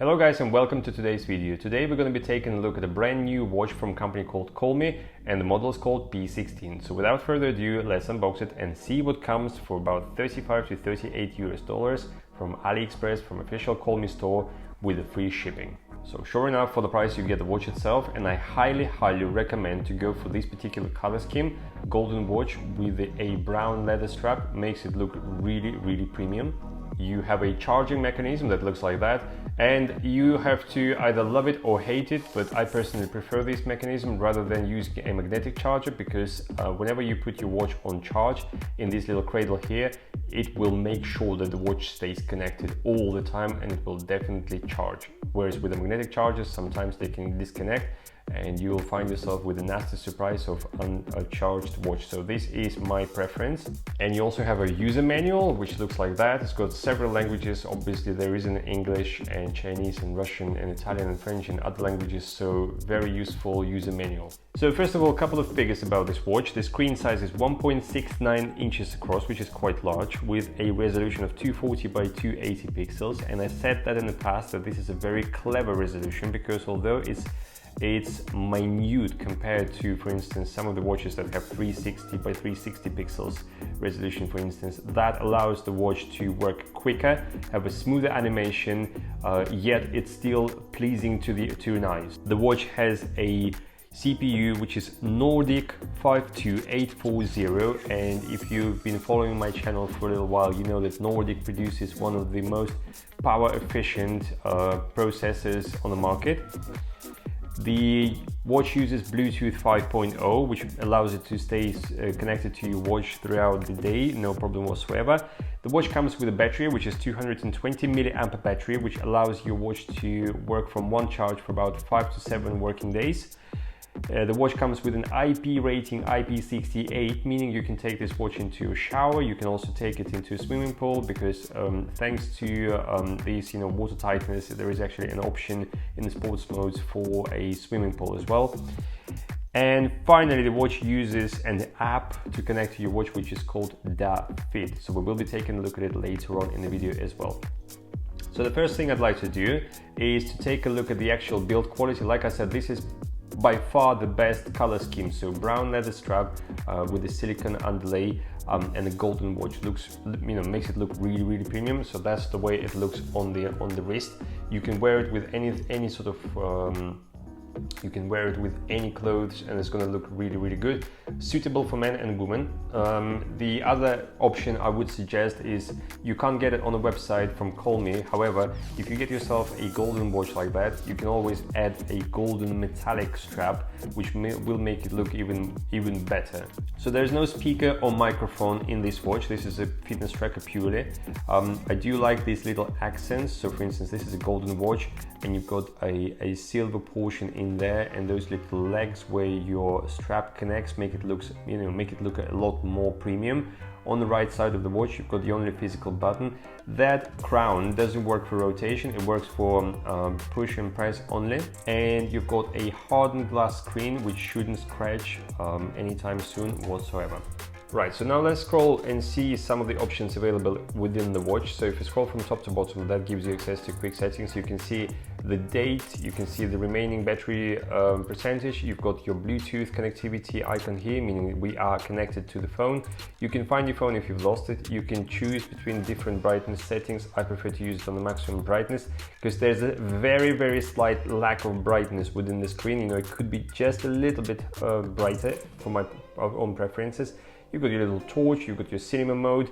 Hello guys and welcome to today's video. Today we're going to be taking a look at a brand new watch from a company called Colmi, and the model is called P16. So without further ado, let's unbox it and see what comes for about 35 to 38 US dollars from AliExpress, from official Colmi store, with the free shipping. So sure enough, for the price you get the watch itself, and I highly recommend to go for this particular color scheme. Golden watch with a brown leather strap makes it look really premium. You have a charging mechanism that looks like that, and you have to either love it or hate it, but I personally prefer this mechanism rather than using a magnetic charger, because whenever you put your watch on charge in this little cradle here, it will make sure that the watch stays connected all the time and it will definitely charge. Whereas with the magnetic chargers, sometimes they can disconnect and you will find yourself with a nasty surprise of uncharged watch. So this is my preference. And you also have a user manual which looks like that. It's got several languages. Obviously there is in English and Chinese and Russian and Italian and French and other languages, so very useful user manual. So first of all, a couple of figures about this watch. The screen size is 1.69 inches across, which is quite large, with a resolution of 240 by 280 pixels. And I said that in the past that this is a very clever resolution, because although it's minute compared to, for instance, some of the watches that have 360 by 360 pixels resolution, for instance, that allows the watch to work quicker, have a smoother animation, yet it's still pleasing to an eyes. The watch has a CPU which is Nordic 52840, and if you've been following my channel for a little while, you know that Nordic produces one of the most power efficient processors on the market. The watch uses Bluetooth 5.0, which allows it to stay connected to your watch throughout the day, no problem whatsoever. The watch comes with a battery, which is 220 milliamp battery, which allows your watch to work from one charge for about 5 to 7 working days. The watch comes with an IP rating IP68, meaning you can take this watch into a shower. You can also take it into a swimming pool, because thanks to this water tightness, there is actually an option in the sports modes for a swimming pool as well. And finally, the watch uses an app to connect to your watch, which is called Da Fit. So we will be taking a look at it later on in the video as well. So the first thing I'd like to do is to take a look at the actual build quality. Like I said, this is by far the best color scheme. So brown leather strap with the silicone underlay and the golden watch looks, makes it look really premium. So that's the way it looks on the wrist. You can wear it with any sort of you can wear it with any clothes and it's going to look really good, suitable for men and women. The other option I would suggest is, you can't get it on the website from Colmi. However, if you get yourself a golden watch like that, you can always add a golden metallic strap, which will make it look even better. So there's no speaker or microphone in this watch. This is a fitness tracker purely. I do like these little accents. So for instance, this is a golden watch and you've got a silver portion in there, and those little legs where your strap connects make it look a lot more premium. On the right side of the watch, you've got the only physical button. That crown doesn't work for rotation, it works for push and press only. And you've got a hardened glass screen which shouldn't scratch anytime soon whatsoever. Right, so now let's scroll and see some of the options available within the watch. So if you scroll from top to bottom, that gives you access to quick settings. You can see the date, you can see the remaining battery percentage. You've got your Bluetooth connectivity icon here, meaning we are connected to the phone. You can find your phone if you've lost it. You can choose between different brightness settings. I prefer to use it on the maximum brightness, because there's a very slight lack of brightness within the screen. It could be just a little bit brighter for my own preferences. You've got your little torch, you've got your cinema mode,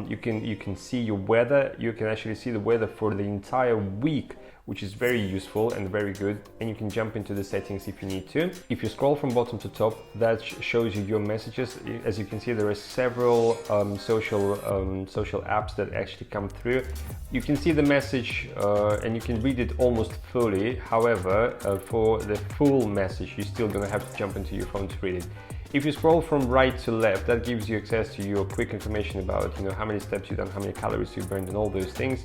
you can see your weather. You can actually see the weather for the entire week, which is very useful and very good, and you can jump into the settings if you need to. If you scroll from bottom to top, that shows you your messages. As you can see, there are several social apps that actually come through. You can see the message and you can read it almost fully. However, for the full message, you're still gonna have to jump into your phone to read it. If you scroll from right to left, that gives you access to your quick information about how many steps you've done, how many calories you've burned, and all those things.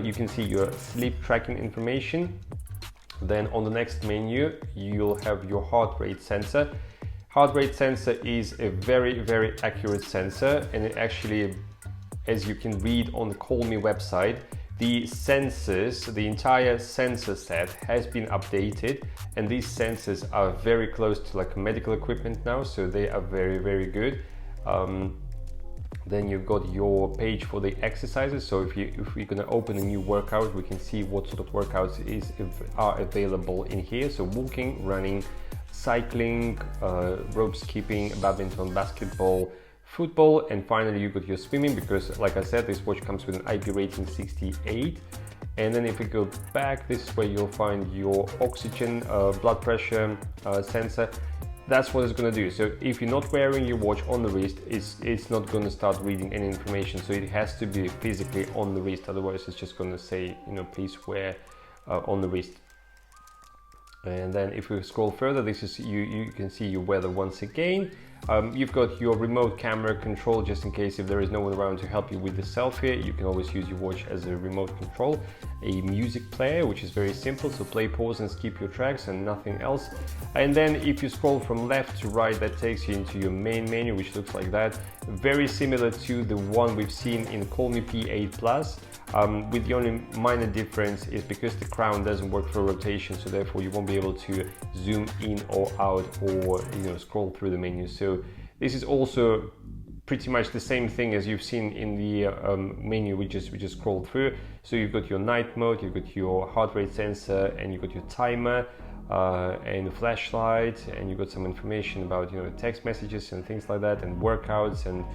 You can see your sleep tracking information. Then on the next menu, you'll have your heart rate sensor. Heart rate sensor is a very accurate sensor, and it actually, as you can read on the Colmi website, the sensors, the entire sensor set has been updated, and these sensors are very close to like medical equipment now, so they are very, very good. Then you've got your page for the exercises. So if we're going to open a new workout, we can see what sort of workouts are available in here. So walking, running, cycling, rope skipping, badminton, basketball, football, and finally you've got your swimming, because like I said, this watch comes with an IP rating 68. And then if we go back, this is where you'll find your oxygen, blood pressure sensor. That's what it's going to do. So if you're not wearing your watch on the wrist, it's not going to start reading any information. So it has to be physically on the wrist. Otherwise, it's just going to say, you know, please wear on the wrist. And then if we scroll further, this is you can see your weather once again. You've got your remote camera control, just in case if there is no one around to help you with the selfie. You can always use your watch as a remote control. A music player, which is very simple, so play, pause and skip your tracks and nothing else. And then if you scroll from left to right, that takes you into your main menu, which looks like that. Very similar to the one we've seen in Colmi P8+. With the only minor difference is because the crown doesn't work for rotation, so therefore you won't be able to zoom in or out or, you know, scroll through the menu. So this is also pretty much the same thing as you've seen in the menu we just scrolled through. So you've got your night mode, you've got your heart rate sensor, and you've got your timer and the flashlight, and you've got some information about, you know, text messages and things like that, and workouts, and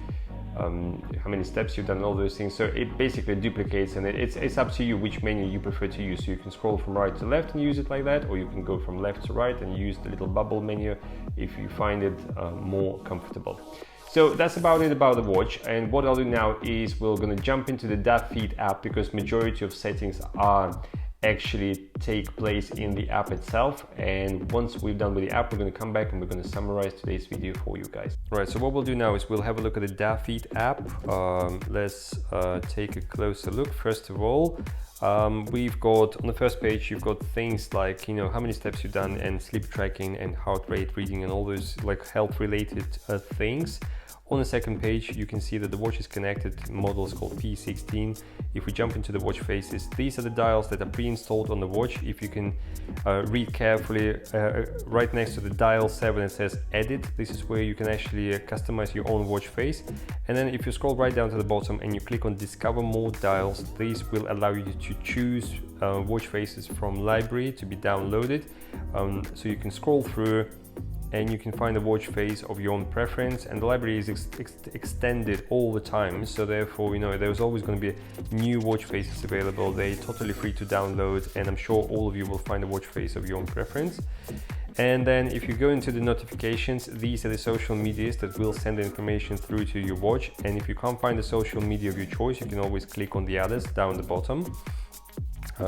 how many steps you've done, all those things. So it basically duplicates, and it's up to you which menu you prefer to use. So you can scroll from right to left and use it like that, or you can go from left to right and use the little bubble menu if you find it more comfortable. So that's about it about the watch. And what I'll do now is we're going to jump into the DAFeed app, because majority of settings are actually take place in the app itself. And once we've done with the app, we're going to come back and we're going to summarize today's video for you guys. Right, so what we'll do now is we'll have a look at the DAFeed app. Let's take a closer look. First of all, we've got on the first page, you've got things like, you know, how many steps you've done, and sleep tracking and heart rate reading and all those like health related things. On the second page, you can see that the watch is connected. Model is called P16. If we jump into the watch faces, these are the dials that are pre-installed on the watch. If you can read carefully, right next to the dial 7 it says edit. This is where you can actually customize your own watch face. And then if you scroll right down to the bottom and you click on discover more dials, these will allow you to choose watch faces from library to be downloaded. So you can scroll through and you can find a watch face of your own preference, and the library is extended all the time, so therefore, you know, there's always going to be new watch faces available. They're totally free to download, and I'm sure all of you will find a watch face of your own preference. And then if you go into the notifications, these are the social medias that will send the information through to your watch. And if you can't find the social media of your choice, you can always click on the others down the bottom.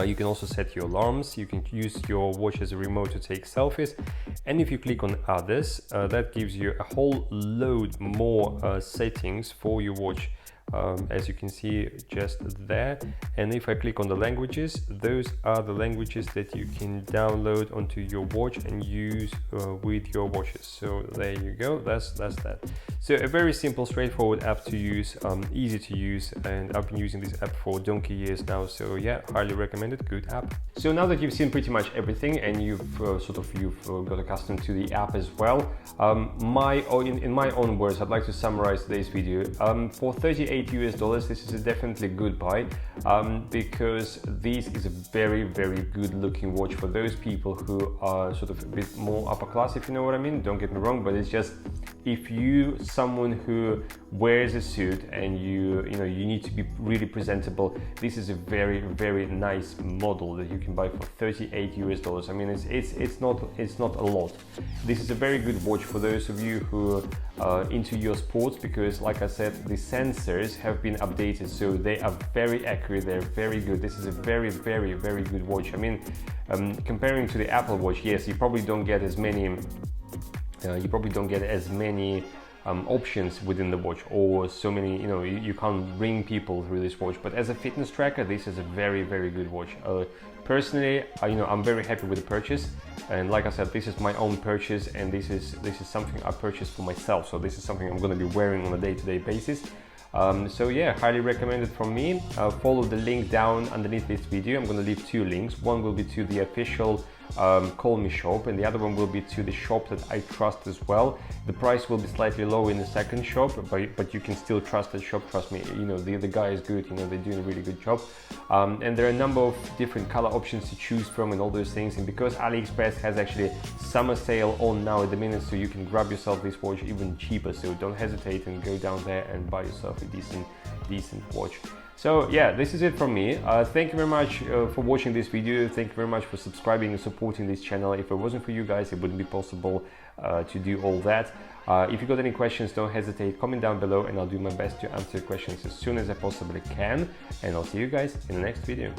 You can also set your alarms. You can use your watch as a remote to take selfies. And if you click on others, that gives you a whole load more settings for your watch. As you can see just there. And if I click on the languages, those are the languages that you can download onto your watch and use with your watches. So there you go, that's that. So a very simple, straightforward app to use, easy to use, and I've been using this app for donkey years now. So yeah, highly recommended, good app. So now that you've seen pretty much everything and you've got accustomed to the app as well, in my own words, I'd like to summarize today's video. For $38 US, this is a definitely good buy, because this is a very, very good looking watch for those people who are sort of a bit more upper class, if you know what I mean. Don't get me wrong, but it's just, if you someone who wears a suit and you need to be really presentable, this is a very, very nice model that you can buy for $38 US. I mean, it's not a lot. This is a very good watch for those of you who are into your sports, because like I said, the sensors have been updated, so they are very accurate, they're very good. This is a very, very, very good watch. I mean, comparing to the Apple Watch, yes, you probably don't get as many options within the watch, or so many, you can't ring people through this watch, but as a fitness tracker, this is a very, very good watch. Personally, I'm very happy with the purchase, and like I said, this is my own purchase, and this is something I purchased for myself, so this is something I'm going to be wearing on a day-to-day basis. So yeah, highly recommended from me. Follow the link down underneath this video. I'm going to leave 2 links. One will be to the official Colmi shop, and the other one will be to the shop that I trust as well. The price will be slightly lower in the second shop, but you can still trust the shop. Trust me, you know, the guy is good, you know, they're doing a really good job. And there are a number of different color options to choose from and all those things, and because AliExpress has actually summer sale on now at the minute, so you can grab yourself this watch even cheaper. So don't hesitate and go down there and buy yourself a decent watch. So yeah, this is it from me. Thank you very much for watching this video. Thank you very much for subscribing and supporting this channel. If it wasn't for you guys, it wouldn't be possible to do all that. If you got any questions, don't hesitate, comment down below and I'll do my best to answer your questions as soon as I possibly can. And I'll see you guys in the next video.